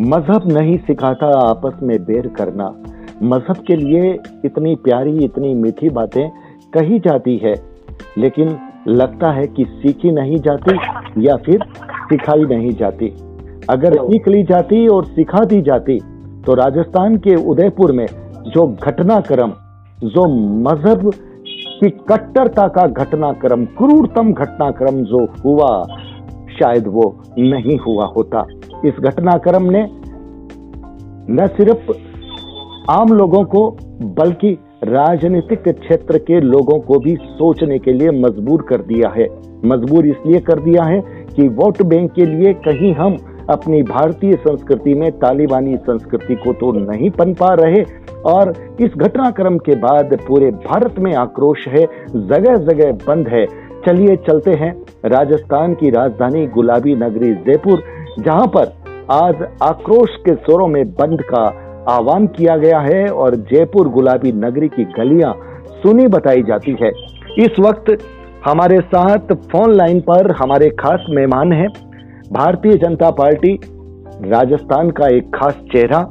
मजहब नहीं सिखाता आपस में बैर करना। मजहब के लिए इतनी प्यारी इतनी मीठी बातें कही जाती है, लेकिन लगता है कि सीखी नहीं जाती या फिर सिखाई नहीं जाती। अगर सीख ली जाती और सिखा दी जाती तो राजस्थान के उदयपुर में जो घटनाक्रम, जो मजहब की कट्टरता का घटनाक्रम, क्रूरतम घटनाक्रम जो हुआ, शायद वो नहीं हुआ होता। इस घटनाक्रम ने न सिर्फ आम लोगों को बल्कि राजनीतिक क्षेत्र के लोगों को भी सोचने के लिए मजबूर कर दिया है। मजबूर इसलिए कर दिया है कि वोट बैंक के लिए कहीं हम अपनी भारतीय संस्कृति में तालिबानी संस्कृति को तो नहीं पनपा रहे। और इस घटनाक्रम के बाद पूरे भारत में आक्रोश है, जगह जगह बंद है। चलिए चलते हैं राजस्थान की राजधानी गुलाबी नगरी जयपुर, जहां पर आज आक्रोश के स्वरों में बंद का आह्वान किया गया है और जयपुर गुलाबी नगरी की गलियां सुनी बताई जाती है। इस वक्त हमारे साथ फोन लाइन पर हमारे खास मेहमान हैं, भारतीय जनता पार्टी राजस्थान का एक खास चेहरा,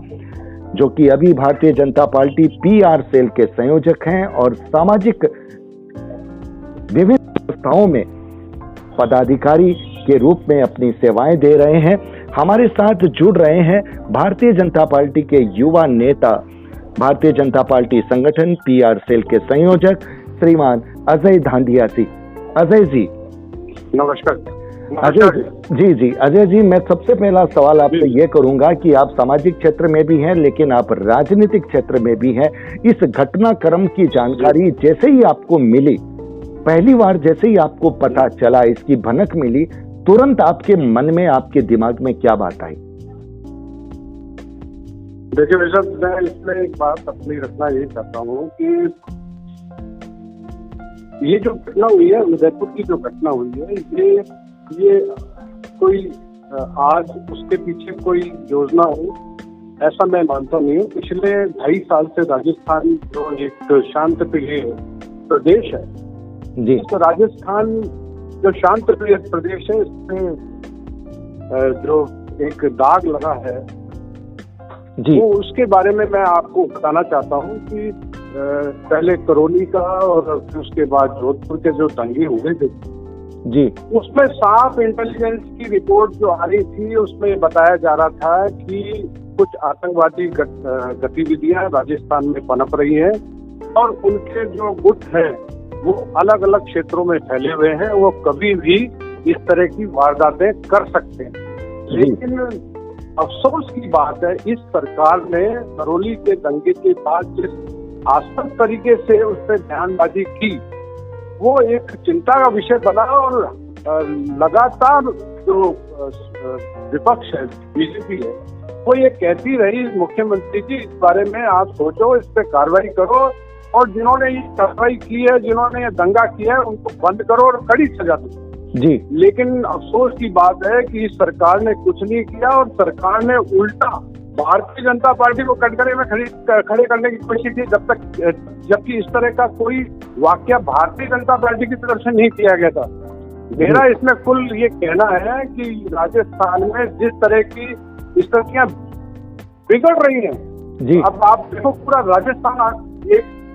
जो कि अभी Bharatiya Janata party PR cell के संयोजक हैं और सामाजिक विभिन्न संस्थाओं में पदाधिकारी के रूप में अपनी सेवाएं दे रहे हैं। हमारे साथ जुड़ रहे हैं भारतीय जनता पार्टी के युवा नेता, भारतीय जनता पार्टी संगठन PR सेल के संयोजक श्रीमान अजय धांधिया जी। अजय जी नमस्कार। अजय जी, मैं सबसे पहला सवाल आपसे ये करूंगा कि आप सामाजिक क्षेत्र में भी हैं, लेकिन आप राजनीतिक क्षेत्र में भी हैं। इस घटनाक्रम की जानकारी जैसे ही आपको मिली, पहली बार जैसे ही आपको पता चला, इसकी भनक मिली, तुरंत आपके मन में, आपके दिमाग में क्या बात आई? देखिए वैसा, मैं इसमें एक बात अपनी रखना यही चाहता हूँ कि ये जो घटना हुई है, उदयपुर की जो घटना हुई है, ये कोई आज उसके पीछे कोई योजना हो, ऐसा मैं मानता नहीं हूँ। पिछले 2.5 साल से राजस्थान जो एक शांत प्रिय प्रदेश है जी, तो राजस्थान जो शांत प्रिय प्रदेश है, इसमें जो एक दाग लगा है जी, वो उसके बारे में मैं आपको बताना चाहता हूँ कि पहले करौली का और उसके बाद जोधपुर के जो दंगे हुए थे जी, उसमें साफ इंटेलिजेंस की रिपोर्ट जो आ रही थी, उसमें बताया जा रहा था कि कुछ आतंकवादी गतिविधियां राजस्थान में पनप रही है और उनके जो गुट है वो अलग अलग क्षेत्रों में फैले हुए हैं, वो कभी भी इस तरह की वारदातें कर सकते हैं। लेकिन अफसोस की बात है, इस सरकार ने करौली के दंगे के बाद जिस आस्पद तरीके से उस पर बयानबाजी की, वो एक चिंता का विषय बना और लगातार जो विपक्ष है, बीजेपी है, वो ये कहती रही मुख्यमंत्री जी इस बारे में आप सोचो, इस पे कार्रवाई करो और जिन्होंने ये कार्रवाई की है, जिन्होंने ये दंगा किया है, उनको बंद करो और कड़ी सजा दो जी। लेकिन अफसोस की बात है कि इस सरकार ने कुछ नहीं किया और सरकार ने उल्टा भारतीय जनता पार्टी को कटघरे में खड़े करने की कोशिश की, जबकि इस तरह का कोई वाकया भारतीय जनता पार्टी की तरफ से नहीं किया गया था। मेरा इसमें कुल ये कहना है कि राजस्थान में जिस तरह की स्थितियां बिगड़ रही हैं जी, अब आप देखो पूरा राजस्थान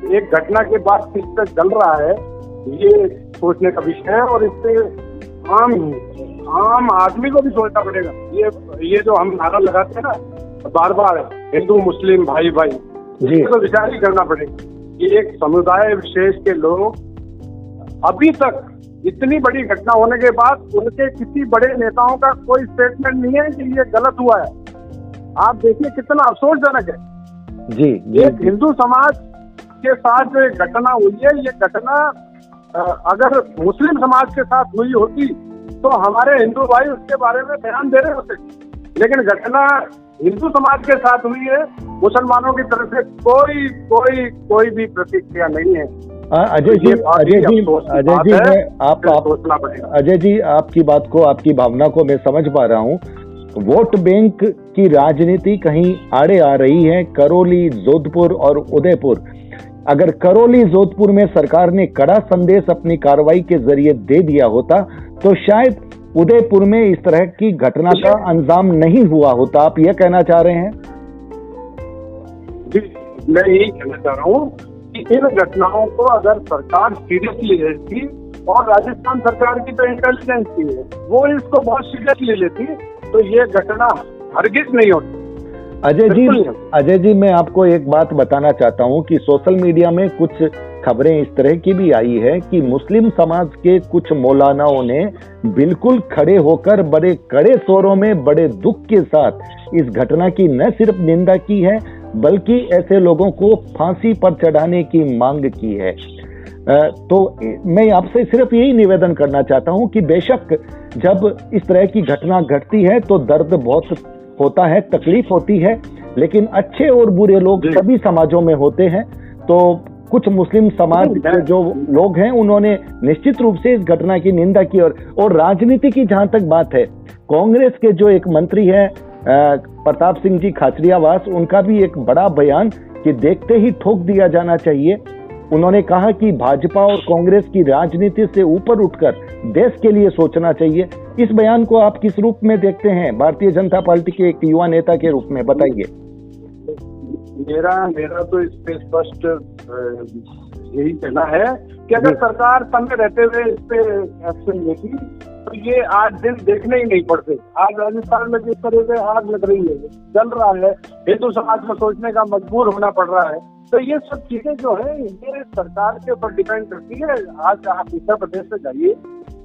एक घटना के बाद किस तरह जल रहा है, ये सोचने का विषय है और इससे आम आदमी को भी सोचना पड़ेगा। ये जो हम नारा लगाते हैं ना बार बार, हिंदू मुस्लिम भाई भाई, इसको विचार ही करना पड़ेगा कि एक समुदाय विशेष के लोग अभी तक इतनी बड़ी घटना होने के बाद उनके किसी बड़े नेताओं का कोई स्टेटमेंट नहीं है कि ये गलत हुआ है। आप देखिए कितना अफसोसजनक है जी, एक हिंदू समाज के साथ जो घटना हुई है, ये घटना अगर मुस्लिम समाज के साथ हुई होती तो हमारे हिंदू भाई उसके बारे में बयान दे रहे होते, लेकिन घटना हिंदू समाज के साथ हुई है, मुसलमानों की तरफ से कोई भी प्रतिक्रिया नहीं है। अजय जी, आपकी बात को, आपकी भावना को मैं समझ पा रहा हूँ। वोट बैंक की राजनीति कहीं आड़े आ रही है। करौली, जोधपुर और उदयपुर, अगर करौली, जोधपुर में सरकार ने कड़ा संदेश अपनी कार्रवाई के जरिए दे दिया होता तो शायद उदयपुर में इस तरह की घटना का अंजाम नहीं हुआ होता, आप यह कहना चाह रहे हैं? जी, मैं यही कहना चाह रहा हूँ कि इन घटनाओं को अगर सरकार सीरियसली लेती, और राजस्थान सरकार की तो इंटेलिजेंस की है, वो इसको बहुत सीरियसली लेती, तो ये घटना हरगिज नहीं होती। अजय जी, मैं आपको एक बात बताना चाहता हूं कि सोशल मीडिया में कुछ खबरें इस तरह की भी आई है कि मुस्लिम समाज के कुछ मौलानाओं ने बिल्कुल खड़े होकर बड़े कड़े स्वरों में बड़े दुख के साथ इस घटना की न सिर्फ निंदा की है, बल्कि ऐसे लोगों को फांसी पर चढ़ाने की मांग की है। तो मैं आपसे सिर्फ यही निवेदन करना चाहता हूं कि बेशक जब इस तरह की घटना घटती है तो दर्द बहुत होता है, तकलीफ होती है, लेकिन अच्छे और बुरे लोग सभी समाजों में होते हैं। तो कुछ मुस्लिम समाज के जो लोग हैं उन्होंने निश्चित रूप से इस घटना की निंदा की। और राजनीति की जहां तक बात है, कांग्रेस के जो एक मंत्री है प्रताप सिंह जी खाचरियावास, उनका भी एक बड़ा बयान कि देखते ही ठोक दिया जाना चाहिए। उन्होंने कहा कि भाजपा और कांग्रेस की राजनीति से ऊपर उठकर देश के लिए सोचना चाहिए। इस बयान को आप किस रूप में देखते हैं भारतीय जनता पार्टी के एक युवा नेता के रूप में, बताइए। मेरा तो इस पे स्पष्ट यही कहना है कि अगर सरकार समय रहते हुए इस पे एक्शन लेती तो ये आज दिन देखने ही नहीं पड़ते। आज राजस्थान में जिस तरह से आग लग रही है, जल रहा है, हिंदू समाज को सोचने का मजबूर होना पड़ रहा है। तो ये सब चीजें जो है ये सरकार के ऊपर डिपेंड करती है। आज आप उत्तर प्रदेश में जाइए,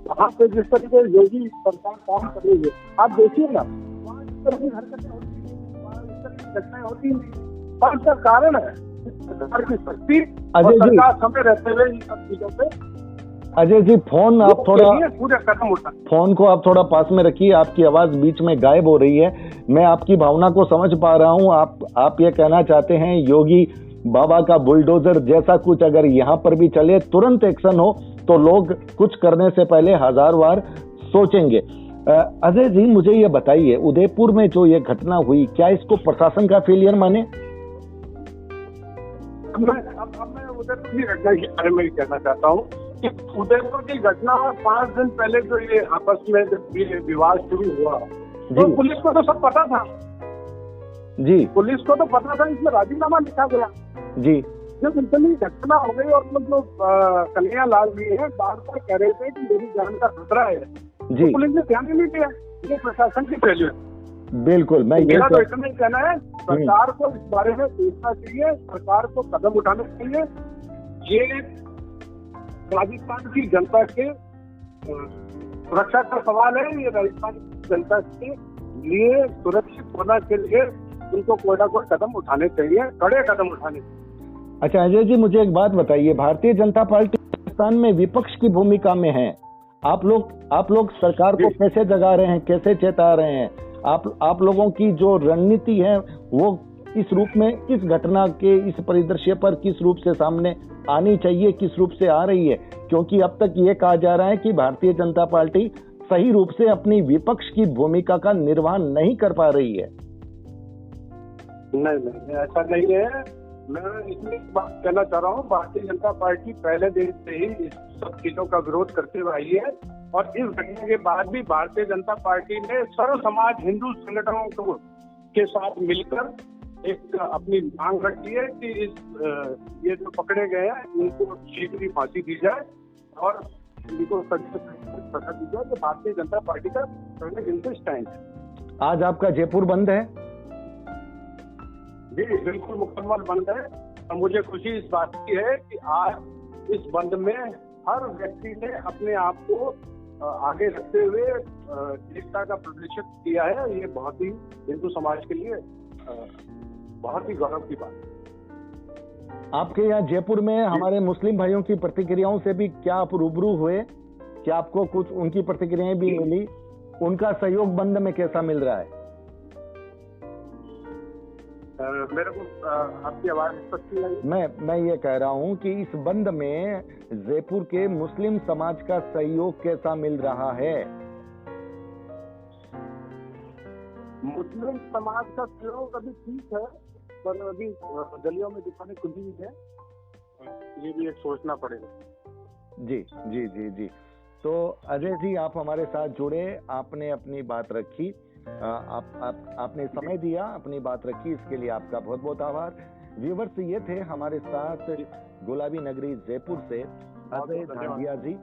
वहाँ पे जिस तरीके से योगी सरकार काम कर रही है, आप देखिए ना, वहाँ इस तरह की हरकतें होती है, वहाँ इस तरह की घटनाएं होती नहीं। और इसका कारण है सरकार की शक्ति और सरकार समय रहते हुए इन सब चीजों पे। अजय जी, फोन पूरा कदम उठा, फोन को आप थोड़ा पास में रखिए, आपकी आवाज बीच में गायब हो रही है। मैं आपकी भावना को समझ पा रहा हूँ। आप ये कहना चाहते हैं योगी बाबा का बुलडोजर जैसा कुछ अगर यहाँ पर भी चले, तुरंत एक्शन हो, तो लोग कुछ करने से पहले 1000 बार सोचेंगे। अजय जी, मुझे ये बताइए, उदयपुर में जो ये घटना हुई, क्या इसको प्रशासन का फेलियर माने? अब मैं उदयपुर की घटना के बारे में कहना चाहता हूँ कि उदयपुर की घटना 5 दिन पहले जो ये आपस में ये विवाद शुरू हुआ, तो पुलिस को तो सब पता था जी, पुलिस को तो पता था, इसमें राजीनामा लिखा गया जी। जब इतनी घटना हो गई और मतलब कन्हैया लाल जी है बार बार कह रहे थे कि मेरी जान का खतरा है, तो पुलिस ने ध्यान ही नहीं दिया। ये प्रशासन की फेलियर। बिल्कुल, मेरा तो इतना ही कहना है, सरकार को इस बारे में सोचना चाहिए, सरकार को कदम उठाना चाहिए। ये राजस्थान की जनता के सुरक्षा का सवाल है। ये राजस्थान की जनता के लिए सुरक्षित होना के लिए उनको कोई ना कोई कदम उठाने चाहिए, कड़े कदम उठाने चाहिए। अच्छा अजय जी, मुझे एक बात बताइए, भारतीय जनता पार्टी राजस्थान में विपक्ष की भूमिका में है। आप लोग सरकार को कैसे जगा रहे हैं, कैसे चेता रहे हैं? आप लोगों की जो रणनीति है वो इस रूप में, इस घटना के इस परिदृश्य पर किस रूप से सामने आनी चाहिए, किस रूप से आ रही है? क्योंकि अब तक ये कहा जा रहा है कि भारतीय जनता पार्टी सही रूप से अपनी विपक्ष की भूमिका का निर्वहन नहीं कर पा रही है। नहीं, ऐसा नहीं है। मैं इसमें बात कहना चाह रहा हूँ, भारतीय जनता पार्टी पहले दिन से ही इस सब चीजों का विरोध करते हुए आई है, और इस घटना के बाद भी भारतीय जनता पार्टी ने सर्व समाज हिंदू संगठनों के साथ मिलकर एक अपनी मांग रखी है कि ये जो पकड़े गए हैं उनको शीघ्र फांसी दी जाए और इनको सजा दी जाए। तो भारतीय जनता पार्टी का पहले दिन से स्टैंड है। आज आपका जयपुर बंद है? जी बिल्कुल मुकम्मल बंद है, और मुझे खुशी इस बात की है कि आज इस बंद में हर व्यक्ति ने अपने आप को आगे रखते हुए एकता का प्रदर्शन किया है। ये बहुत ही हिंदू समाज के लिए बहुत ही गौरव की बात है। आपके यहाँ जयपुर में हमारे मुस्लिम भाइयों की प्रतिक्रियाओं से भी क्या आप रूबरू हुए? क्या आपको कुछ उनकी प्रतिक्रियाएं भी मिली? उनका सहयोग बंद में कैसा मिल रहा है? मेरे को आपकी आवाज स्पष्ट नहीं आई। मैं ये कह रहा हूँ कि इस बंद में जयपुर के मुस्लिम समाज का सहयोग कैसा मिल रहा है? मुस्लिम समाज का सहयोग अभी ठीक है, पर अभी गलियों में दुकानें खुली हुई है, ये भी एक सोचना पड़ेगा। जी जी जी जी। तो अजय जी, आप हमारे साथ जुड़े, आपने अपनी बात रखी, आपने समय दिया, अपनी बात रखी, इसके लिए आपका बहुत बहुत आभार। व्यूवर्स, ये थे हमारे साथ गुलाबी नगरी जयपुर से अजय धांडिया जी,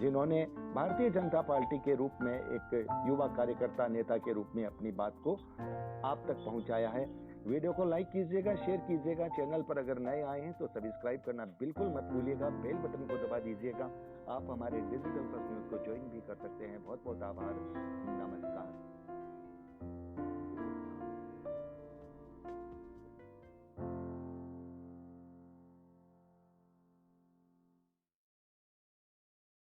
जिन्होंने भारतीय जनता पार्टी के रूप में एक युवा कार्यकर्ता नेता के रूप में अपनी बात को आप तक पहुंचाया है। वीडियो को लाइक कीजिएगा, शेयर कीजिएगा। चैनल पर अगर नए आए हैं तो सब्सक्राइब करना बिल्कुल मत भूलिएगा, बेल बटन को दबा दीजिएगा। आप हमारे डिजिटल फर्स्ट न्यूज को ज्वाइन भी कर सकते हैं। बहुत बहुत आभार, नमस्कार।